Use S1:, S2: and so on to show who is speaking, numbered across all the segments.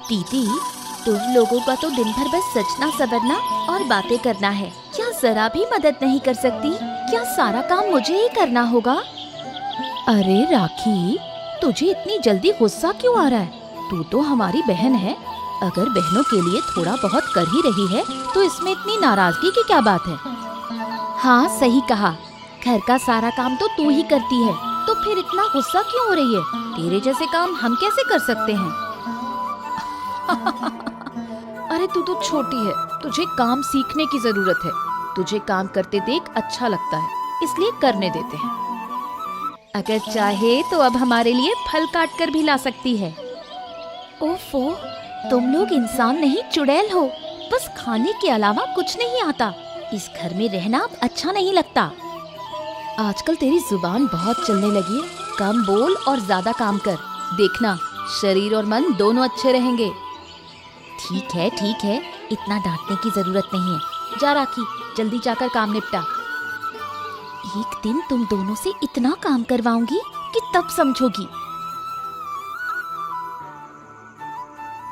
S1: दीदी, तुम लोगों का तो दिन भर बस सजना सवरना और बातें करना है। क्या जरा भी मदद नहीं कर सकती? क्या सारा काम मुझे ही करना होगा? अरे राखी, तुझे इतनी जल्दी गुस्सा क्यों आ रहा है? तू तो हमारी बहन है। अगर बहनों के लिए थोड़ा बहुत कर ही रही है तो इसमें इतनी नाराजगी की क्या बात है? हाँ, सही कहा। घर का सारा काम तो तू ही करती है, तो फिर इतना गुस्सा क्यों हो रही है? तेरे जैसे काम हम कैसे कर सकते हैं? अरे तू तो छोटी है, तुझे काम सीखने की जरूरत है। तुझे काम करते देख अच्छा लगता है, इसलिए करने देते हैं। अगर चाहे तो अब हमारे लिए फल काट कर भी ला सकती है। ओफो, तुम लोग इंसान नहीं चुड़ैल हो। बस खाने के अलावा कुछ नहीं आता। इस घर में रहना अब अच्छा नहीं लगता। आजकल तेरी जुबान बहुत चलने लगी है। कम बोल और ज्यादा काम कर। देखना, शरीर और मन दोनों अच्छे रहेंगे। ठीक है, इतना डांटने की जरूरत नहीं है। जा राखी, जल्दी जाकर काम निपटा। एक दिन तुम दोनों से इतना काम करवाऊंगी कि तब समझोगी।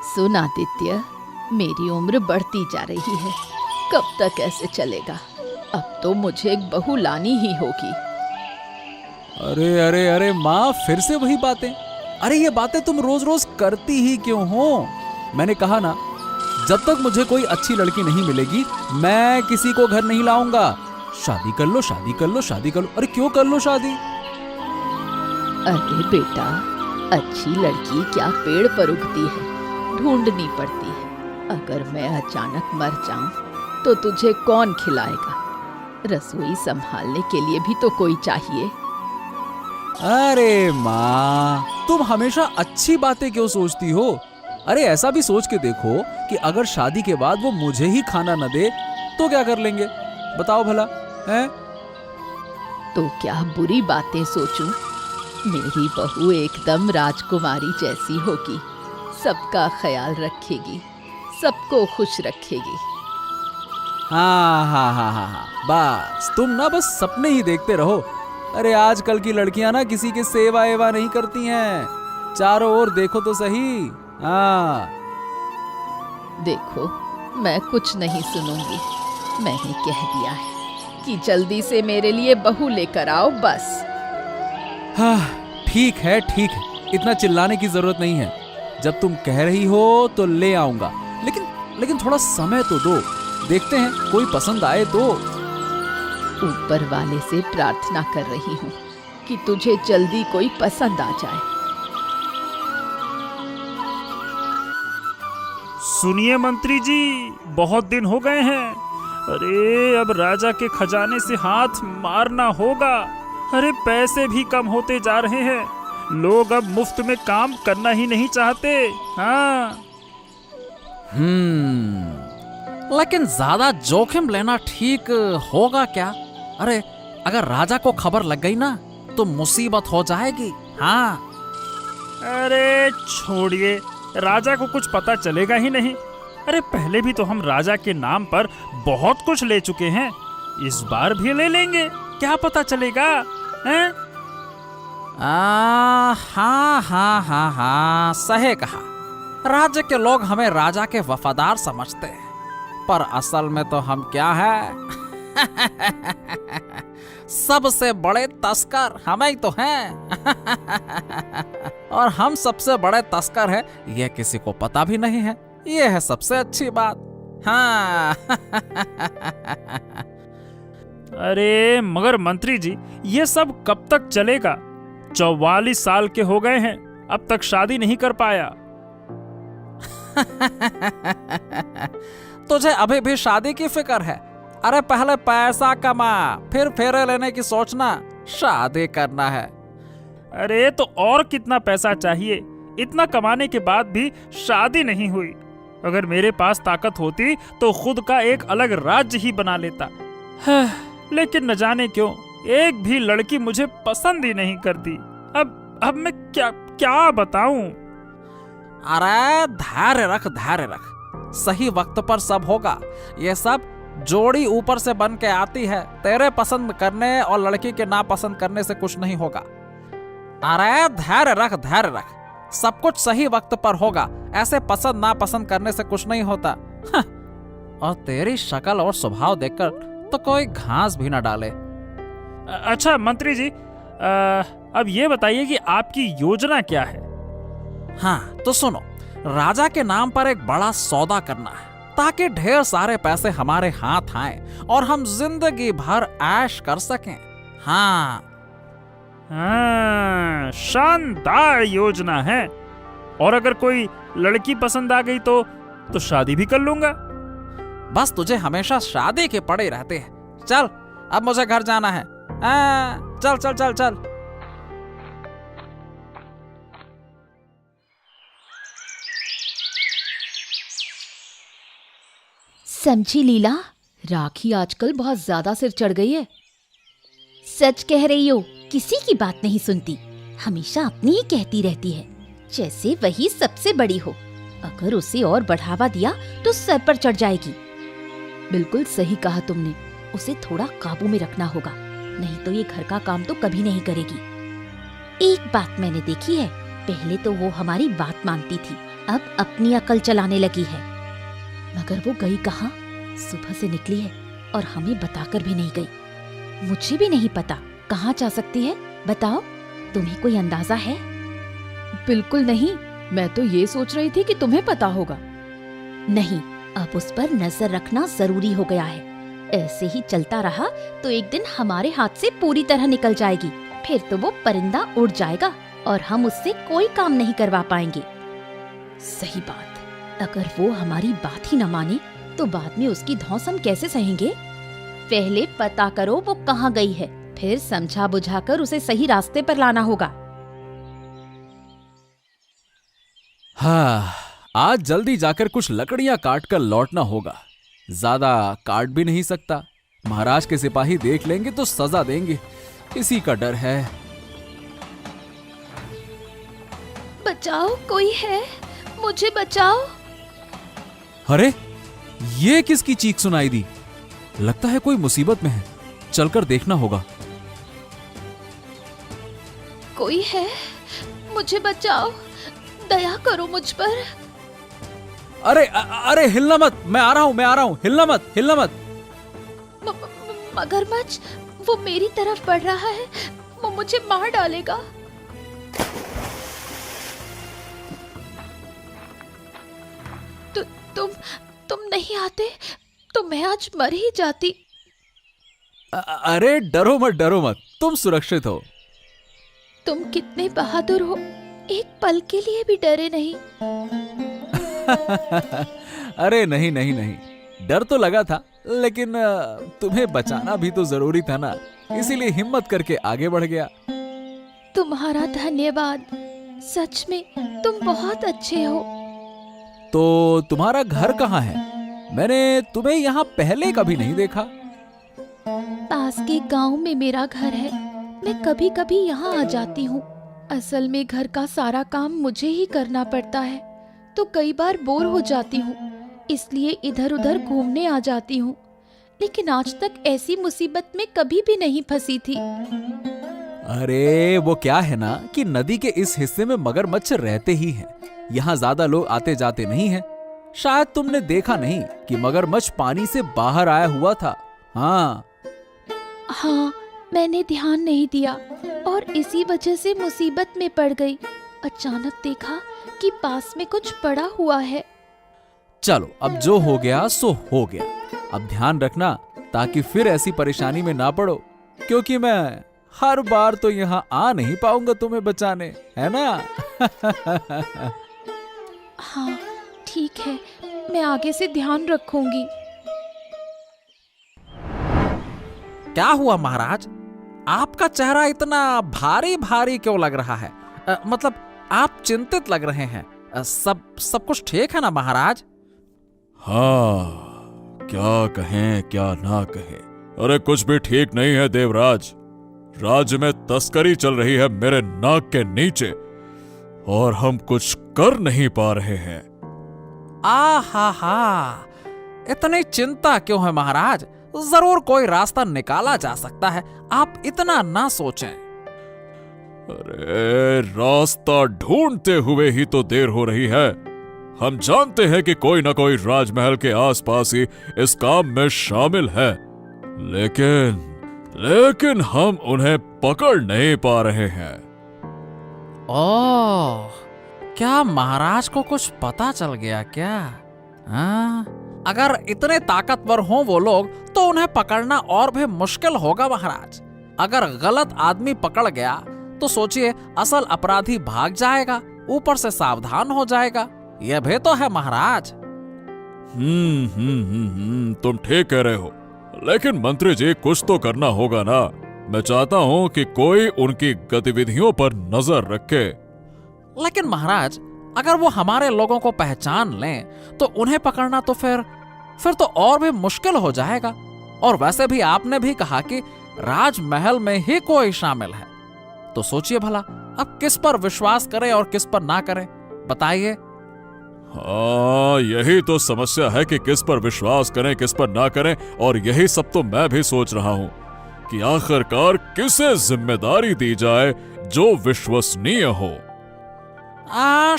S1: सुन आदित्य, मेरी उम्र बढ़ती जा रही है। कब तक ऐसे चलेगा? अब तो मुझे एक बहू लानी ही होगी।
S2: अरे अरे अरे माँ, फिर से वही बातें। अरे ये बातें तुम रोज रोज करती ही क्यों हो? मैंने कहा ना, जब तक मुझे कोई अच्छी लड़की नहीं मिलेगी मैं किसी को घर नहीं लाऊंगा। शादी कर लो, शादी कर लो, शादी कर लो। अरे क्यों कर लो शादी?
S1: अरे बेटा, अच्छी लड़की क्या पेड़ पर उगती है, ढूंढनी पड़ती है। अगर मैं अचानक मर जाऊं तो तुझे कौन खिलाएगा? रसोई संभालने के लिए भी तो कोई चाहिए।
S2: अरे माँ, तुम हमेशा अच्छी बातें क्यों सोचती हो? अरे ऐसा भी सोच के देखो कि अगर शादी के बाद वो मुझे ही खाना न दे तो क्या कर लेंगे? बताओ भला, हैं?
S1: तो क्या बुरी बातें सोचूं? मेरी बहू एकदम राजकुमारी जैसी होगी। सबका ख्याल रखेगी, सबको खुश रखेगी।
S2: हाँ, बस तुम ना बस सपने ही देखते रहो। अरे आजकल की लड़कियां ना किसी के सेवा एवा नहीं करती हैं। चारों ओर देखो तो सही। हाँ
S1: देखो, मैं कुछ नहीं सुनूंगी। मैंने कह दिया है कि जल्दी से मेरे लिए बहू लेकर आओ, बस।
S2: हाँ, ठीक है, इतना चिल्लाने की जरूरत नहीं है। जब तुम कह रही हो तो ले आऊंगा, लेकिन थोड़ा समय तो दो। देखते हैं कोई पसंद आए तो।
S1: ऊपर वाले से प्रार्थना कर रही हूँ कि तुझे जल्दी कोई पसंद आ जाए।
S3: सुनिए मंत्री जी, बहुत दिन हो गए हैं। अरे अब राजा के खजाने से हाथ मारना होगा। अरे पैसे भी कम होते जा रहे हैं। लोग अब मुफ्त में काम करना ही नहीं चाहते। हाँ,
S2: लेकिन ज्यादा जोखिम लेना ठीक होगा क्या? अरे अगर राजा को खबर लग गई ना तो मुसीबत हो जाएगी। हाँ,
S3: अरे छोड़िए, राजा को कुछ पता चलेगा ही नहीं। अरे पहले भी तो हम राजा के नाम पर बहुत कुछ ले चुके हैं, इस बार भी ले लेंगे। क्या पता चलेगा? हैं?
S2: हाँ, सही कहा। राज्य के लोग हमें राजा के वफादार समझते हैं, पर असल में तो हम क्या है? सबसे बड़े तस्कर हम ही तो हैं। और हम सबसे बड़े तस्कर हैं, यह किसी को पता भी नहीं है। यह है सबसे अच्छी बात। हाँ।
S3: अरे मगर मंत्री जी, ये सब कब तक चलेगा? 44 साल के हो गए हैं, अब तक शादी नहीं कर पाया।
S2: तुझे अभी भी शादी की फिक्र है? अरे पहले पैसा कमा, फिर फेरे लेने की सोचना। शादी करना है।
S3: अरे तो और कितना पैसा चाहिए? इतना कमाने के बाद भी शादी नहीं हुई। अगर मेरे पास ताकत होती तो खुद का एक अलग राज्य ही बना लेता। लेकिन न जाने क्यों एक भी लड़की मुझे पसंद ही नहीं करती। अब मैं क्या बताऊं?
S2: अरे धैर्य रख, सही वक्त पर सब होगा। ये सब जोड़ी ऊपर से बन के आती है। तेरे पसंद करने और लड़की के नापसंद करने से कुछ नहीं होगा। अरे धैर्य रख, सब कुछ सही वक्त पर होगा, ऐसे पसंद नापसंद करने से कुछ नहीं होता। हाँ, और तेरी शक्ल और स्वभाव देखकर तो कोई घास भी ना डाले।
S3: अच्छा मंत्री जी, अब ये बताइए कि आपकी योजना क्या है?
S2: हाँ तो सुनो, राजा के नाम पर एक बड़ा सौदा करना है ताकि ढेर सारे पैसे हमारे हाथ आए और हम जिंदगी भर ऐश कर सकें। हाँ
S3: हाँ, शानदार योजना है। और अगर कोई लड़की पसंद आ गई तो शादी भी कर लूंगा।
S2: बस तुझे हमेशा शादी के पड़े रहते हैं। चल अब मुझे घर जाना है। चल चल चल चल।
S1: समझी लीला, राखी आजकल बहुत ज्यादा सिर चढ़ गई है। सच कह रही हो, किसी की बात नहीं सुनती, हमेशा अपनी ही कहती रहती है, जैसे वही सबसे बड़ी हो। अगर उसे और बढ़ावा दिया तो सर पर चढ़ जाएगी। बिल्कुल सही कहा तुमने, उसे थोड़ा काबू में रखना होगा, नहीं तो ये घर का काम तो कभी नहीं करेगी। एक बात मैंने देखी है, पहले तो वो हमारी बात मानती थी, अब अपनी अकल चलाने लगी है। मगर वो गई कहाँ? सुबह से निकली है और हमें बताकर भी नहीं गई। मुझे भी नहीं पता कहाँ जा सकती है। बताओ, तुम्हें कोई अंदाजा है? बिल्कुल नहीं, मैं तो ये सोच रही थी कि तुम्हें पता होगा। नहीं, अब उस पर नजर रखना जरूरी हो गया है। ऐसे ही चलता रहा तो एक दिन हमारे हाथ से पूरी तरह निकल जाएगी। फिर तो वो परिंदा उड़ जाएगा और हम उससे कोई काम नहीं करवा पाएंगे। सही बात, अगर वो हमारी बात ही न माने तो बाद में उसकी धौंस हम कैसे सहेंगे? पहले पता करो वो कहाँ गई है, फिर समझा बुझाकर उसे सही रास्ते पर लाना होगा।
S2: हाँ, आज जल्दी जाकर कुछ लकड़ियां काट कर लौटना होगा। ज्यादा काट भी नहीं सकता, महाराज के सिपाही देख लेंगे तो सजा देंगे, इसी का डर है।
S1: बचाओ, कोई है, मुझे बचाओ।
S2: अरे ये किसकी चीख सुनाई दी? लगता है कोई मुसीबत में है, चलकर देखना होगा।
S1: कोई है, मुझे बचाओ, दया करो मुझ पर।
S2: अरे हिलना मत, मैं आ रहा हूं, हिलना मत।
S1: मगरमच्छ, वो मेरी तरफ बढ़ रहा है, वो मुझे मार डालेगा। तुम नहीं आते तो मैं आज मर ही जाती।
S2: अरे डरो मत, तुम सुरक्षित हो।
S1: तुम कितने बहादुर हो, एक पल के लिए भी डरे नहीं।
S2: अरे नहीं, डर तो लगा था, लेकिन तुम्हें बचाना भी तो जरूरी था ना, इसीलिए हिम्मत करके आगे बढ़ गया।
S1: तुम्हारा धन्यवाद, सच में तुम बहुत अच्छे हो।
S2: तो तुम्हारा घर कहाँ है? मैंने तुम्हें यहाँ पहले कभी नहीं देखा।
S1: पास के गांव में मेरा घर है, मैं कभी कभी यहाँ आ जाती हूँ। असल में घर का सारा काम मुझे ही करना पड़ता है, तो कई बार बोर हो जाती हूँ, इसलिए इधर उधर घूमने आ जाती हूँ। लेकिन आज तक ऐसी मुसीबत में कभी भी नहीं फंसी थी।
S2: अरे वो क्या है ना कि नदी के इस हिस्से में मगरमच्छ रहते ही हैं। यहाँ ज्यादा लोग आते जाते नहीं हैं। शायद तुमने देखा नहीं कि मगरमच्छ पानी से बाहर आया हुआ था। हाँ,
S1: मैंने ध्यान नहीं दिया और इसी वजह से मुसीबत में पड़ गई। अचानक देखा कि पास में कुछ पड़ा हुआ है।
S2: चलो, अब जो हो गया सो हो गया। अब ध्यान रखना ताकि फिर ऐसी परेशानी में ना पड़ो, क्योंकि मैं हर बार तो यहाँ आ नहीं पाऊंगा तुम्हें बचाने, है ना?
S1: हाँ ठीक है, मैं आगे से ध्यान रखूंगी।
S2: क्या हुआ महाराज, आपका चेहरा इतना भारी भारी क्यों लग रहा है? मतलब आप चिंतित लग रहे हैं। सब कुछ ठीक है ना महाराज?
S4: हाँ, क्या कहें क्या ना कहें। अरे कुछ भी ठीक नहीं है देवराज। राज्य में तस्करी चल रही है मेरे नाक के नीचे और हम कुछ कर नहीं पा रहे हैं।
S2: हा, इतनी चिंता क्यों है महाराज? जरूर कोई रास्ता निकाला जा सकता है, आप इतना ना सोचें।
S4: अरे रास्ता ढूंढते हुए ही तो देर हो रही है। हम जानते हैं कि कोई ना कोई राजमहल के आसपास ही इस काम में शामिल है, लेकिन हम उन्हें पकड़ नहीं पा रहे हैं।
S2: ओह, क्या महाराज को कुछ पता चल गया क्या? हाँ, अगर इतने ताकतवर हों वो लोग तो उन्हें पकड़ना और भी मुश्किल होगा महाराज। अगर गलत आदमी पकड़ गया तो सोचिए असल अपराधी भाग जाएगा, ऊपर से सावधान हो जाएगा। यह भी तो है महाराज।
S4: तुम ठीक कह रहे हो, लेकिन मंत्री जी कुछ तो करना होगा ना। मैं चाहता हूं कि कोई उनकी गतिविधियों पर नजर रखे।
S2: लेकिन महाराज, अगर वो हमारे लोगों को पहचान लें तो उन्हें पकड़ना तो फिर तो और भी मुश्किल हो जाएगा। और वैसे भी आपने भी कहा कि राजमहल में ही कोई शामिल है, तो सोचिए भला अब किस पर विश्वास करें और किस पर ना करें, बताइए।
S4: हाँ, यही तो समस्या है कि किस पर विश्वास करें किस पर ना करें। और यही सब तो मैं भी सोच रहा हूं कि आखिरकार किसे जिम्मेदारी दी जाए जो विश्वसनीय हो।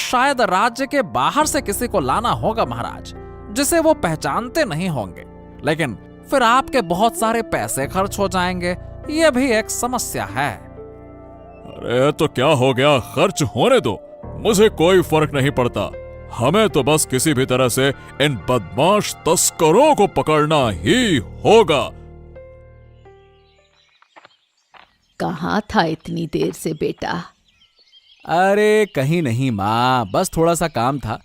S2: शायद राज्य के बाहर से किसी को लाना होगा महाराज, जिसे वो पहचानते नहीं होंगे। लेकिन फिर आपके बहुत सारे पैसे खर्च हो जाएंगे, यह भी एक समस्या है।
S4: अरे तो क्या हो गया, खर्च होने दो, मुझे कोई फर्क नहीं पड़ता। हमें तो बस किसी भी तरह से इन बदमाश तस्करों को पकड़ना ही होगा।
S1: कहाँ था इतनी देर से बेटा?
S2: अरे कहीं नहीं माँ, बस थोड़ा सा काम था।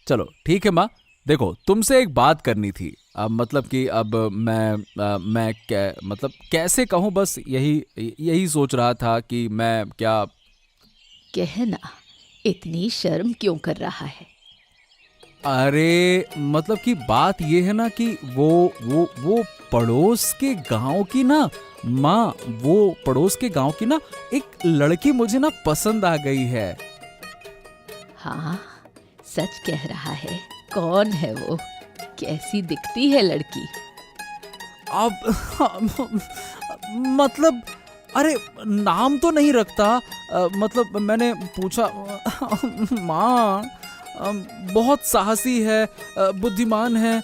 S2: चलो ठीक है माँ, देखो तुमसे एक बात करनी थी। अब मतलब कि अब मैं कैसे कहूँ, बस यही सोच रहा था कि मैं क्या
S1: कहना, इतनी शर्म क्यों कर रहा है?
S2: अरे मतलब कि बात ये है ना कि वो पड़ोस के गांव की ना माँ, वो पड़ोस के गांव की ना एक लड़की मुझे ना पसंद आ गई है।
S1: हाँ, सच कह रहा है? कौन है वो? कैसी दिखती है लड़की?
S2: अब मतलब अरे नाम तो नहीं रखता, मतलब मैंने पूछा। माँ, बहुत साहसी है, बुद्धिमान है।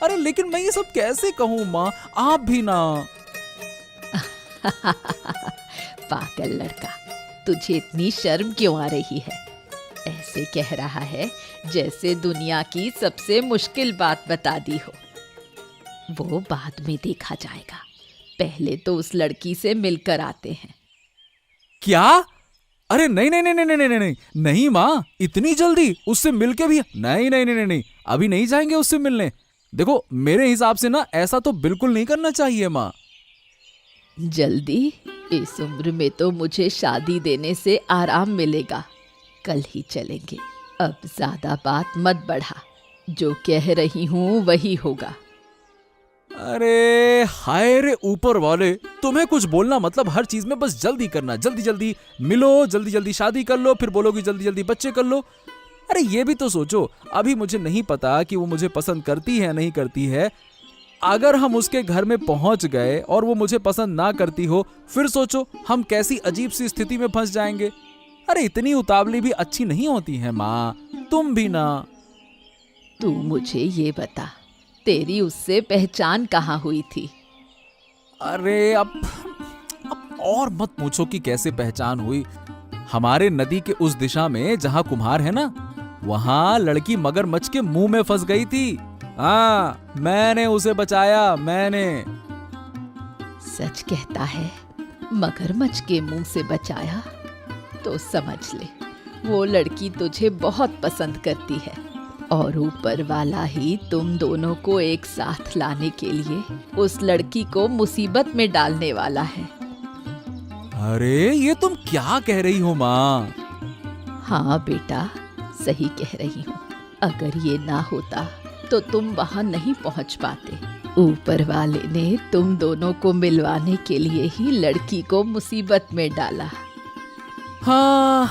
S2: अरे लेकिन मैं ये सब कैसे कहूँ माँ, आप भी ना।
S1: पागल लड़का, तुझे इतनी शर्म क्यों आ रही है? ऐसे कह रहा है जैसे दुनिया की सबसे मुश्किल बात बता दी हो। वो बाद में देखा जाएगा, पहले तो उस लड़की से मिलकर आते हैं।
S2: क्या? अरे नहीं नहीं नहीं नहीं नहीं नहीं नहीं माँ, इतनी जल्दी उससे मिलके भी नहीं नहीं नहीं नहीं, अभी नहीं जाएंगे उससे मिलने। देखो मेरे हिसाब से ना ऐसा तो बिल्कुल नहीं करना चाहिए माँ।
S1: जल्दी? इस उम्र में तो मुझे शादी देने से आराम मिलेगा, कल ही चलेंगे। अब ज्यादा बात मत बढ़ा, जो कह रही हूँ वही होगा।
S2: अरे हाय रे ऊपर वाले, तुम्हें कुछ बोलना मतलब हर चीज में बस जल्दी करना, जल्दी जल्दी मिलो, जल्दी जल्दी शादी कर लो, फिर बोलोगी जल्दी जल्दी बच्चे कर लो। अरे ये भी तो सोचो, अभी मुझे नहीं पता कि वो मुझे पसंद करती है नहीं करती है। अगर हम उसके घर में पहुंच गए और वो मुझे पसंद ना करती हो, फिर सोचो हम कैसी अजीब सी स्थिति में फंस जाएंगे। अरे इतनी उतावली भी अच्छी नहीं होती है माँ, तुम भी ना।
S1: तू मुझे ये बता, तेरी उससे पहचान कहाँ हुई थी?
S2: अरे अब और मत पूछो कि कैसे पहचान हुई। हमारे नदी के उस दिशा में जहां कुम्हार है ना, वहां लड़की मगरमच्छ के मुंह में फंस गई थी। हाँ, मैंने उसे बचाया, मैंने।
S1: सच कहता है? मगरमच्छ के मुंह से बचाया? तो समझ ले, वो लड़की तुझे बहुत पसंद करती है और ऊपर वाला ही तुम दोनों को एक साथ लाने के लिए उस लड़की को मुसीबत में डालने वाला है।
S2: अरे ये तुम क्या कह रही हो माँ?
S1: हाँ बेटा, सही कह रही हूँ। अगर ये ना होता तो तुम वहां नहीं पहुंच पाते। ऊपर वाले ने तुम दोनों को मिलवाने के लिए ही लड़की को मुसीबत में डाला।
S2: हाँ,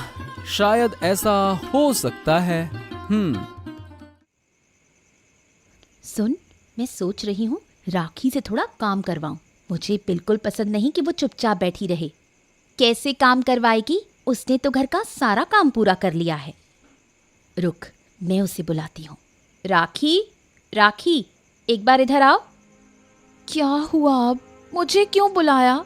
S2: शायद ऐसा हो सकता है।
S1: सुन, मैं सोच रही हूँ राखी से थोड़ा काम करवाऊं। मुझे बिल्कुल पसंद नहीं कि वो चुपचाप बैठी रहे। कैसे काम करवाएगी? उसने तो घर का सारा काम पूरा कर लिया है। रुक, मैं उसे बुलाती हूँ। राखी, राखी, एक बार इधर आओ। क्या हुआ अब? मुझे क्यों बुलाया?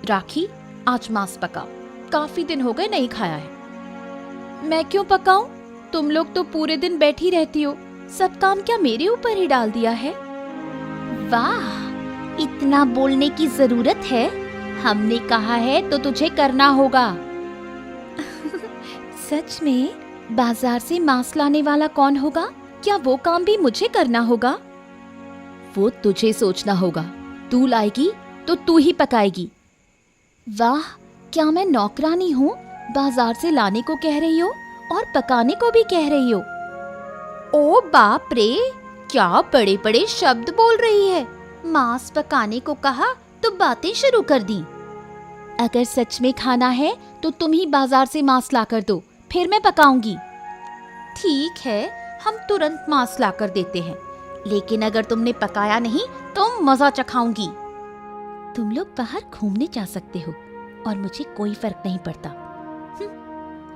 S1: राखी, आज मांस पकाओ, काफी दिन हो गए नहीं खाया है। मैं क्यों पकाऊं? तुम लोग तो पूरे दिन बैठी रहती हो, सब काम क्या मेरे ऊपर ही डाल दिया है? वाह, इतना बोलने की जरूरत है? हमने कहा है तो तुझे करना होगा। सच में? बाजार से मांस लाने वाला कौन होगा? क्या वो काम भी मुझे करना होगा? वो तुझे सोचना होगा। तू लाएगी तो तू ही पकाएगी। वाह, क्या मैं नौकरानी हूँ? बाजार से लाने को कह रही हो और पकाने को भी कह रही हो। ओ बाप रे, क्या बड़े बड़े शब्द बोल रही है। मांस पकाने को कहा तो बातें शुरू कर दी। अगर सच में खाना है तो तुम ही बाजार से मांस ला कर दो, फिर मैं पकाऊंगी। ठीक है, हम तुरंत मांस ला कर देते हैं, लेकिन अगर तुमने पकाया नहीं तो मजा चखाऊंगी। तुम लोग बाहर घूमने जा सकते हो और मुझे कोई फर्क नहीं पड़ता।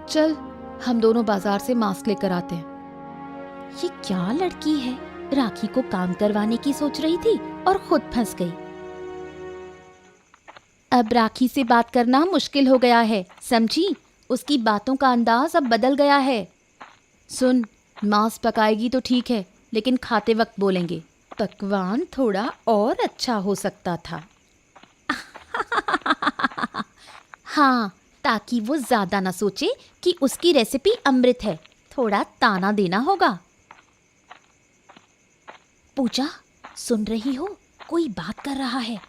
S1: चल, हम दोनों बाजार से मांस लेकर आते हैं। ये क्या लड़की है, राखी को काम करवाने की सोच रही थी और खुद फंस गई। अब राखी से बात करना मुश्किल हो गया है, समझी? उसकी बातों का अंदाज अब बदल गया है। सुन, मांस पकाएगी तो ठीक है, लेकिन खाते वक्त बोलेंगे पकवान थोड़ा और अच्छा हो सकता था। हाँ, ताकि वो ज्यादा ना सोचे कि उसकी रेसिपी अमृत है। थोड़ा ताना देना होगा। पूजा, सुन रही हो? कोई बात कर रहा है।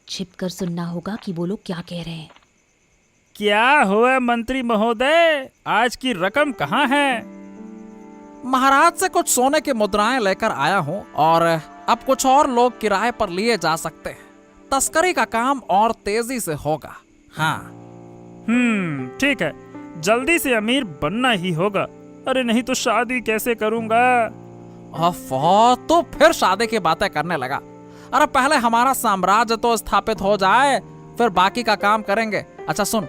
S1: छिप कर सुनना होगा कि वो लोग क्या कह रहे हैं।
S3: क्या हुआ मंत्री महोदय, आज की रकम कहाँ है?
S2: महाराज से कुछ सोने की मुद्राएं लेकर आया हूँ और अब कुछ और लोग किराए पर लिए जा सकते हैं। तस्करी का काम और तेजी से होगा। हाँ,
S3: ठीक है, जल्दी से अमीर बनना ही होगा। अरे नहीं तो शादी कैसे करूंगा?
S2: तो फिर शादी की बातें करने लगा। अरे पहले हमारा साम्राज्य तो स्थापित हो जाए, फिर बाकी का काम करेंगे। अच्छा सुन,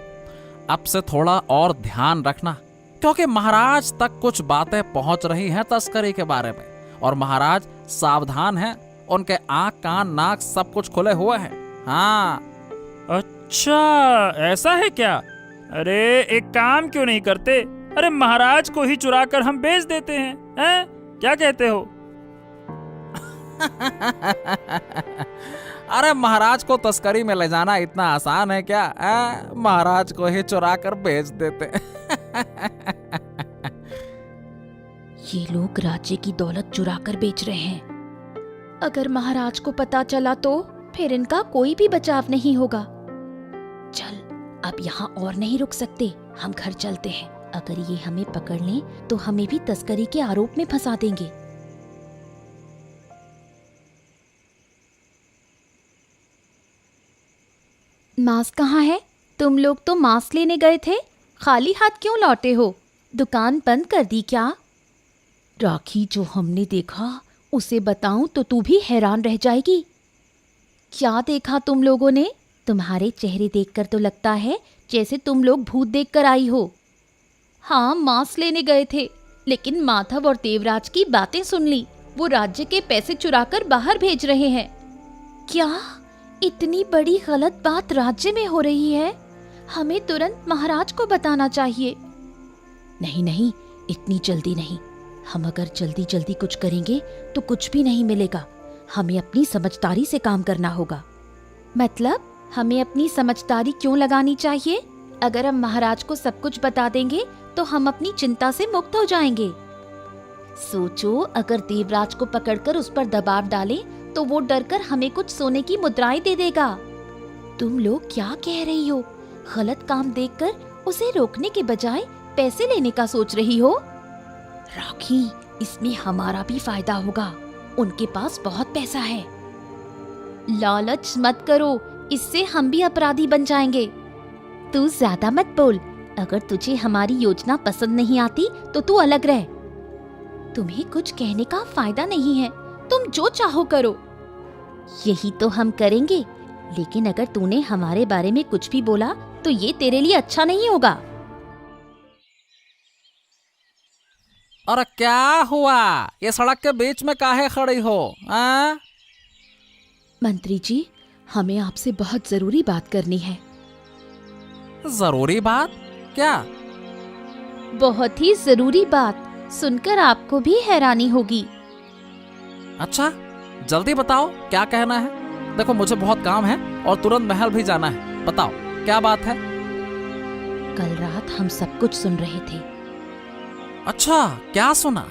S2: अब से थोड़ा और ध्यान रखना, क्योंकि महाराज तक कुछ बातें पहुंच रही हैं तस्करी के बारे में, और महाराज सावधान हैं। उनके आंख, कान, नाक सब कुछ खुले हुए हैं। हाँ।
S3: अच्छा, ऐसा है क्या? अरे एक काम क्यों नहीं करते? अरे महाराज को ही चुरा कर हम बेच देते हैं, हैं? क्या कहते हो?
S2: अरे महाराज को तस्करी में ले जाना इतना आसान है क्या? महाराज को ही चुरा कर बेच देते।
S1: ये लोग राज्य की दौलत चुरा कर बेच रहे हैं। अगर महाराज को पता चला तो फिर इनका कोई भी बचाव नहीं होगा। चल, अब यहाँ और नहीं रुक सकते, हम घर चलते हैं। अगर ये हमें पकड़ लें तो हमें भी तस्करी के आरोप में फंसा देंगे। मांस कहाँ है? तुम लोग तो मांस लेने गए थे, खाली हाथ क्यों लौटे हो? दुकान बंद कर दी क्या? राखी, जो हमने देखा उसे बताऊं तो तू भी हैरान रह जाएगी। क्या देखा तुम लोगों ने? तुम्हारे चेहरे देखकर तो लगता है जैसे तुम लोग भूत देखकर आई हो। हाँ, मांस लेने गए थे, लेकिन माधव और देवराज की बातें सुन ली। वो राज्य के पैसे चुराकर बाहर भेज रहे हैं। क्या इतनी बड़ी गलत बात राज्य में हो रही है? हमें तुरंत महाराज को बताना चाहिए। नहीं नहीं, इतनी जल्दी नहीं। हम अगर जल्दी जल्दी कुछ करेंगे तो कुछ भी नहीं मिलेगा। हमें अपनी समझदारी से काम करना होगा। मतलब हमें अपनी समझदारी क्यों लगानी चाहिए? अगर हम महाराज को सब कुछ बता देंगे तो हम अपनी चिंता से मुक्त हो जाएंगे। सोचो, अगर देवराज को पकड़कर उस पर दबाव डालें तो वो डरकर हमें कुछ सोने की मुद्राएं दे देगा। तुम लोग क्या कह रही हो? गलत काम देखकर उसे रोकने के बजाय पैसे लेने का सोच रही हो? राखी, इसमें हमारा भी फायदा होगा। उनके पास बहुत पैसा है। लालच मत करो, इससे हम भी अपराधी बन जाएंगे। तू ज्यादा मत बोल। अगर तुझे हमारी योजना पसंद नहीं आती तो तू अलग रह। तुम्हें कुछ कहने का फायदा नहीं है, तुम जो चाहो करो। यही तो हम करेंगे, लेकिन अगर तूने हमारे बारे में कुछ भी बोला तो ये तेरे लिए अच्छा नहीं होगा।
S2: अरे क्या हुआ? ये सड़क के बीच में काहे खड़ी हो? आ?
S1: मंत्री जी, हमें आपसे बहुत जरूरी बात करनी है।
S2: जरूरी बात? क्या?
S1: बहुत ही जरूरी बात, सुनकर आपको भी हैरानी होगी।
S2: अच्छा, जल्दी बताओ क्या कहना है। देखो मुझे बहुत काम है और तुरंत महल भी जाना है। बताओ क्या बात है?
S1: कल रात हम सब कुछ सुन रहे थे।
S2: अच्छा, क्या सुना?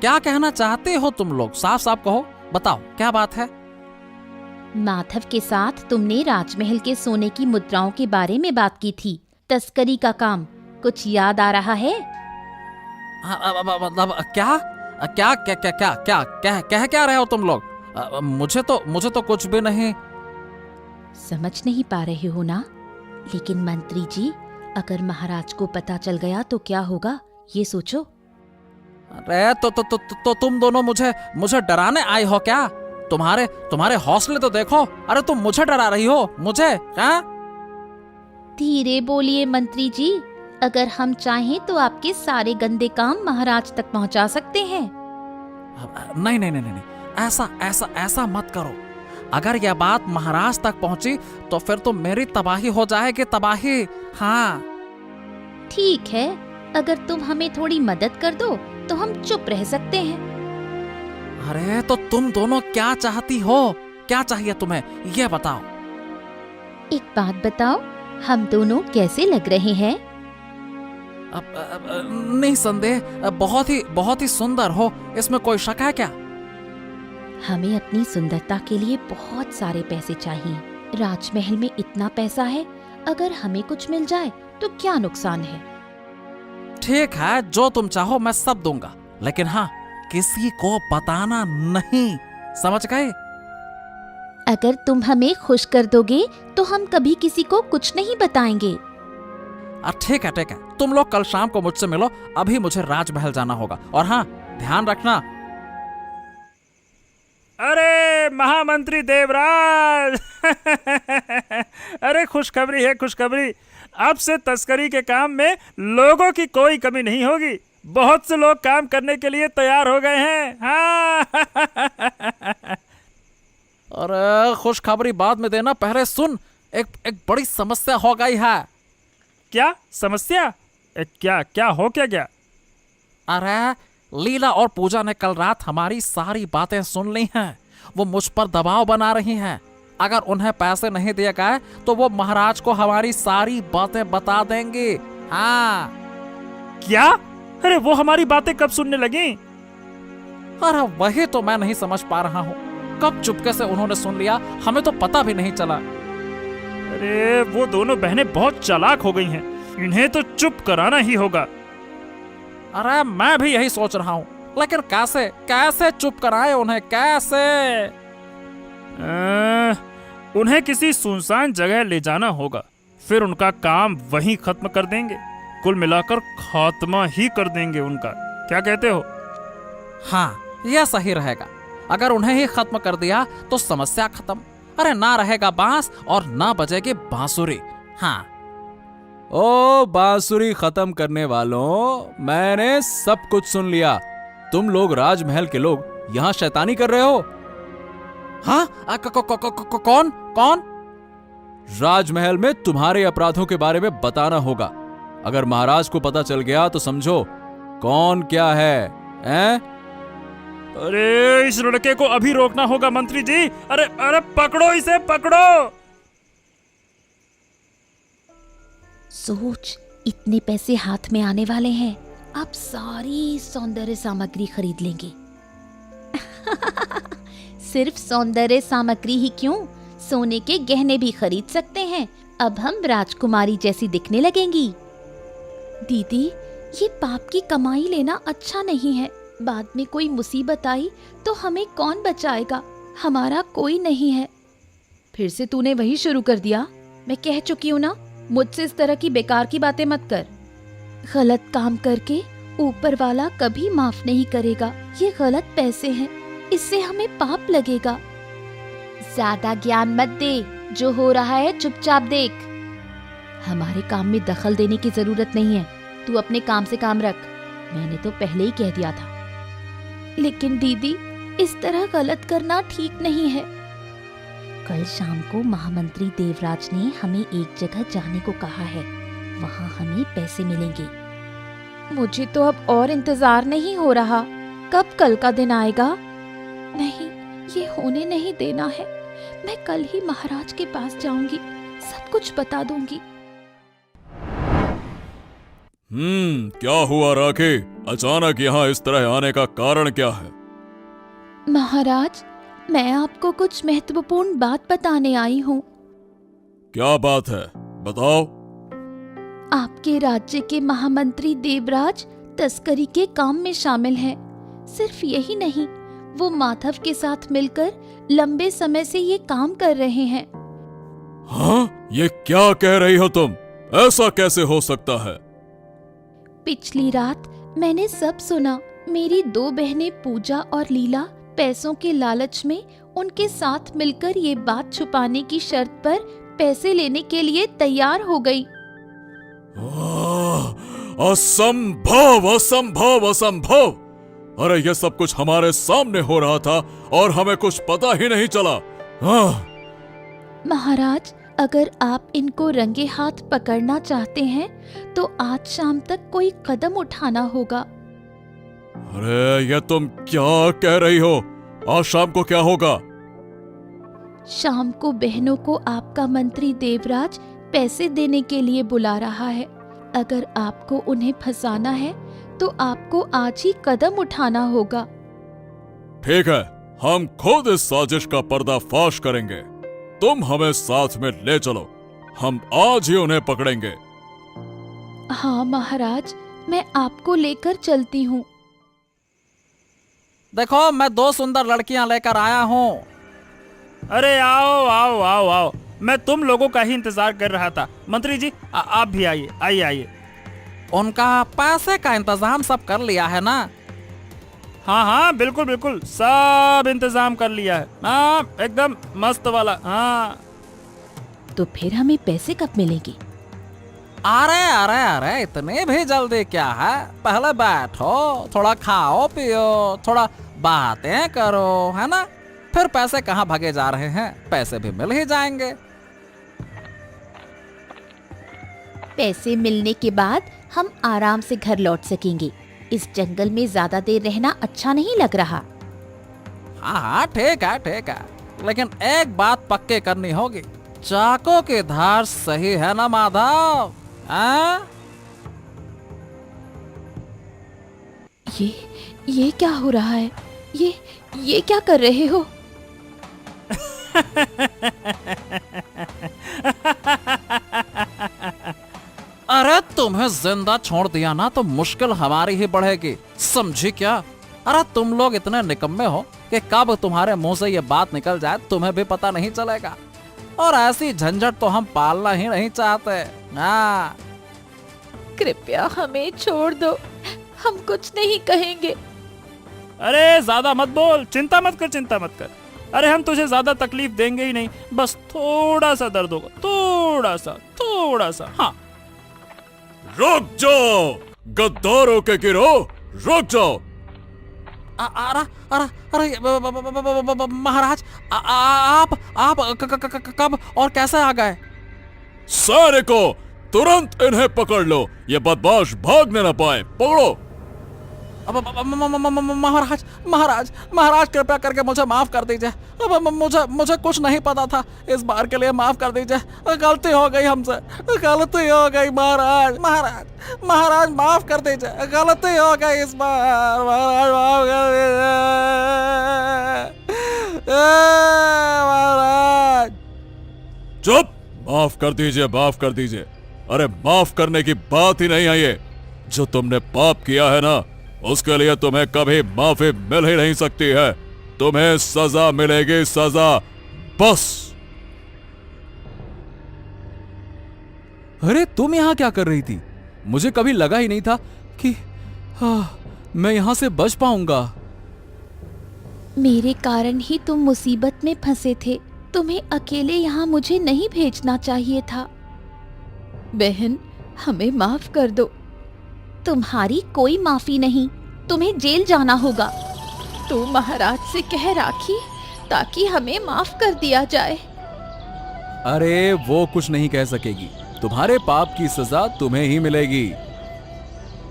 S2: क्या कहना चाहते हो तुम लोग? साफ साफ कहो, बताओ क्या बात है।
S1: माधव के साथ तुमने राजमहल के सोने की मुद्राओं के बारे में बात की थी। तस्करी का काम कुछ याद आ रहा है?
S2: मतलब क्या क्या क्या क्या क्या क्या कह क्या रहे हो तुम लोग? मुझे तो कुछ भी नहीं।
S1: समझ नहीं पा रहे हो ना? लेकिन मंत्री जी, अगर महाराज को पता चल गया तो क्या होगा, ये सोचो।
S2: अरे तो तुम दोनों मुझे डराने आए हो क्या? तुम्हारे हौसले तो देखो। अरे तुम मुझे डरा रही हो? मुझे? क्या?
S1: धीरे बोलिए मंत्री जी, अगर हम चाहें तो आपके सारे गंदे काम महाराज तक पहुंचा सकते हैं।
S2: नहीं, ऐसा मत करो। अगर यह बात महाराज तक पहुंची तो फिर तो मेरी तबाही हो जाएगी, तबाही। हाँ
S1: ठीक है, अगर तुम हमें थोड़ी मदद कर दो तो हम चुप रह सकते हैं।
S2: अरे तो तुम दोनों क्या चाहती हो? क्या चाहिए तुम्हें, ये बताओ।
S1: एक बात बताओ, हम दोनों कैसे लग रहे हैं?
S2: निसंदेह बहुत ही सुंदर हो, इसमें कोई शक है क्या?
S1: हमें अपनी सुंदरता के लिए बहुत सारे पैसे चाहिए। राजमहल में इतना पैसा है, अगर हमें कुछ मिल जाए तो क्या नुकसान है।
S2: ठीक है, जो तुम चाहो मैं सब दूंगा, लेकिन हाँ, किसी को बताना नहीं, समझ गए?
S1: अगर तुम हमें खुश कर दोगे तो हम कभी किसी को कुछ नहीं बताएंगे।
S2: ठीक है, तुम लोग कल शाम को मुझसे मिलो। अभी मुझे राजमहल जाना होगा, और हाँ, ध्यान रखना।
S3: अरे महामंत्री देवराज अरे खुशखबरी है, खुशखबरी। अब से तस्करी के काम में लोगों की कोई कमी नहीं होगी। बहुत से लोग काम करने के लिए तैयार हो गए हैं। हाँ
S2: अरे खुशखबरी बाद में देना, पहले सुन। एक बड़ी समस्या हो गई है।
S3: क्या समस्या? क्या हो गया?
S2: अरे लीला और पूजा ने कल रात हमारी सारी बातें सुन ली हैं। वो मुझ पर दबाव बना रही हैं। अगर उन्हें पैसे नहीं दिए गए तो वो महाराज को हमारी सारी बातें बता देंगी। हाँ।
S3: क्या? अरे वो हमारी बातें कब सुनने लगी?
S2: अरे वही तो मैं नहीं समझ पा रहा हूँ। कब चुपके से उन्होंने सुन लिया, हमें तो पता भी नहीं चला।
S3: अरे वो दोनों बहनें बहुत चालाक हो गई हैं। इन्हें तो चुप कराना ही होगा।
S2: अरे मैं भी यही सोच रहा हूँ, लेकिन कैसे चुप कराए उन्हें, कैसे?
S3: उन्हें किसी सुनसान जगह ले जाना होगा, फिर उनका काम वहीं खत्म कर देंगे। कुल मिलाकर खात्मा ही कर देंगे उनका। क्या कहते हो?
S2: हाँ, यह सही रहेगा। अगर उन्हें ही खत्म कर दिया तो समस्या खत्म। अरे ना रहेगा बांस और ना बजेगी बांसुरी। हाँ। ओ बांसुरी खत्म करने वालों, मैंने सब कुछ सुन लिया। तुम लोग राजमहल के लोग यहाँ शैतानी कर रहे हो। हाँ? कौन? राजमहल में तुम्हारे अपराधों के बारे में बताना होगा। अगर महाराज को पता चल गया तो समझो कौन क्या है, हैं?
S3: अरे इस लड़के को अभी रोकना होगा मंत्री जी। अरे पकड़ो इसे, पकड़ो।
S1: सोच, इतने पैसे हाथ में आने वाले हैं, आप सारी सौंदर्य सामग्री खरीद लेंगे। सिर्फ सौंदर्य सामग्री ही क्यों, सोने के गहने भी खरीद सकते हैं। अब हम राजकुमारी जैसी दिखने लगेंगी। दीदी, ये पाप की कमाई लेना अच्छा नहीं है। बाद में कोई मुसीबत आई तो हमें कौन बचाएगा? हमारा कोई नहीं है। फिर से तूने वही शुरू कर दिया। मैं कह चुकी हूँ ना, मुझसे इस तरह की बेकार की बातें मत कर। गलत काम करके ऊपर वाला कभी माफ नहीं करेगा। ये गलत पैसे हैं, इससे हमें पाप लगेगा। ज्यादा ज्ञान मत दे, जो हो रहा है चुपचाप देख। हमारे काम में दखल देने की जरूरत नहीं है, तू अपने काम से काम रख। मैंने तो पहले ही कह दिया था। लेकिन दीदी, इस तरह गलत करना ठीक नहीं है। कल शाम को महामंत्री देवराज ने हमें एक जगह जाने को कहा है, वहाँ हमें पैसे मिलेंगे। मुझे तो अब और इंतजार नहीं हो रहा, कब कल का दिन आएगा। नहीं, ये होने नहीं देना है। मैं कल ही महाराज के पास जाऊंगी, सब कुछ बता दूंगी।
S4: क्या हुआ राखी? अचानक यहाँ इस तरह आने का कारण क्या है?
S1: महाराज, मैं आपको कुछ महत्वपूर्ण बात बताने आई हूँ।
S4: क्या बात है, बताओ।
S1: आपके राज्य के महामंत्री देवराज तस्करी के काम में शामिल हैं। सिर्फ यही नहीं, वो माधव के साथ मिलकर लंबे समय से ये काम कर रहे हैं।
S4: हाँ, ये क्या कह रही हो तुम? ऐसा कैसे हो सकता है?
S1: पिछली रात मैंने सब सुना। मेरी 2 बहनें पूजा और लीला पैसों के लालच में उनके साथ मिलकर ये बात छुपाने की शर्त पर पैसे लेने के लिए तैयार हो गई।
S4: असंभव, असंभव, असंभव! अरे ये सब कुछ हमारे सामने हो रहा था और हमें कुछ पता ही नहीं चला।
S1: महाराज, अगर आप इनको रंगे हाथ पकड़ना चाहते हैं तो आज शाम तक कोई कदम उठाना होगा।
S4: अरे ये तुम क्या कह रही हो? आज शाम को क्या होगा?
S1: शाम को बहनों को आपका मंत्री देवराज पैसे देने के लिए बुला रहा है। अगर आपको उन्हें फंसाना है तो आपको आज ही कदम उठाना होगा।
S4: ठीक है, हम खुद इस साजिश का पर्दाफाश करेंगे। तुम हमें साथ में ले चलो, हम आज ही उन्हें पकड़ेंगे।
S1: हाँ महाराज, मैं आपको लेकर चलती हूँ।
S2: देखो, मैं 2 सुंदर लड़कियां लेकर आया हूँ।
S3: अरे आओ आओ आओ आओ, मैं तुम लोगों का ही इंतजार कर रहा था। मंत्री जी, आप भी आइए आइए आइए।
S2: उनका पैसे का इंतजाम सब कर लिया है ना?
S3: हाँ हाँ, बिल्कुल बिल्कुल, सब इंतजाम कर लिया है। हाँ, एकदम मस्त वाला। हाँ,
S1: तो फिर हमें पैसे कब मिलेंगे?
S2: अरे अरे अरे, इतने भी जल्दी क्या है? पहले बैठो, थोड़ा खाओ पियो, थोड़ा बातें करो, है ना? फिर पैसे कहाँ भागे जा रहे हैं, पैसे भी मिल ही जाएंगे।
S1: पैसे मिलने के बाद हम आराम से घर लौट सकेंगे। इस जंगल में ज्यादा देर रहना अच्छा नहीं लग रहा।
S2: हाँ हाँ, ठीक है ठीक है, लेकिन एक बात पक्के करनी होगी। चाकू की धार सही है ना माधव?
S1: ये क्या हो रहा है? ये क्या कर रहे हो?
S2: अरे तुम्हें जिंदा छोड़ दिया ना तो मुश्किल हमारी ही बढ़ेगी, समझी क्या? अरे तुम लोग इतने निकम्मे हो कि कब तुम्हारे मुंह से ये बात निकल जाए तुम्हें भी पता नहीं चलेगा। और ऐसी झंझट तो हम पालना ही नहीं चाहते। हाँ,
S1: कृपया हमें छोड़ दो, हम कुछ नहीं कहेंगे।
S3: अरे ज्यादा मत बोल, चिंता मत कर, चिंता मत कर। अरे हम तुझे ज्यादा तकलीफ देंगे ही नहीं, बस थोड़ा सा दर्द होगा, थोड़ा सा। हाँ,
S4: रुक जाओ गद्दारों के गिरोह, रुक जाओ।
S2: अरे अरे अरे महाराज, आप कब और कैसे आ गए?
S4: सारे को तुरंत इन्हें पकड़ लो, ये बदमाश भागने न पाए। पकड़ो।
S2: महाराज महाराज महाराज, कृपया करके मुझे माफ कर दीजिए। मुझे कुछ नहीं पता था, इस बार के लिए माफ कर दीजिए। गलती हो गई हमसे, गलती हो गई महाराज। महाराज माफ कर दीजिए, गलती हो गई इस बार। महाराज माफ कर दीजिए महाराज।
S4: चुप, माफ कर दीजिए, माफ कर दीजिए। अरे माफ करने की बात ही नहीं आई है। जो तुमने पाप किया है ना, उसके लिए तुम्हें कभी माफी मिल ही नहीं सकती है। तुम्हें सजा मिलेगी, सजा, बस।
S2: अरे तुम यहाँ क्या कर रही थी? मुझे कभी लगा ही नहीं था कि मैं यहाँ से बच पाऊंगा।
S1: मेरे कारण ही तुम मुसीबत में फंसे थे। तुम्हें अकेले यहाँ मुझे नहीं भेजना चाहिए था। बहन, हमें माफ कर दो। तुम्हारी कोई माफी नहीं, तुम्हें जेल जाना होगा। तू महाराज से कह राखी ताकि हमें माफ कर दिया जाए।
S2: अरे वो कुछ नहीं कह सकेगी, तुम्हारे पाप की सजा तुम्हें ही मिलेगी।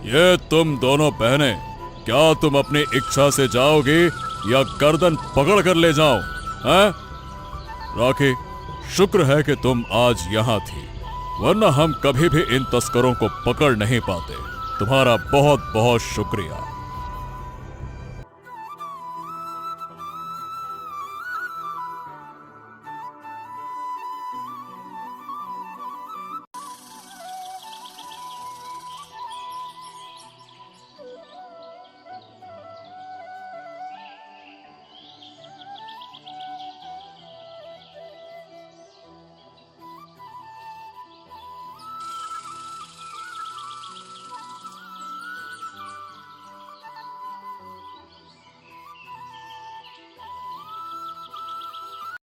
S4: ये तुम दोनों बहनें, क्या तुम अपनी इच्छा से जाओगी या गर्दन पकड़ कर ले जाओ? हैं? राखी, शुक्र है कि तुम आज यहाँ थी, वरना हम कभी भी इन तस्करों को पकड़ नहीं पाते। तुम्हारा बहुत बहुत शुक्रिया।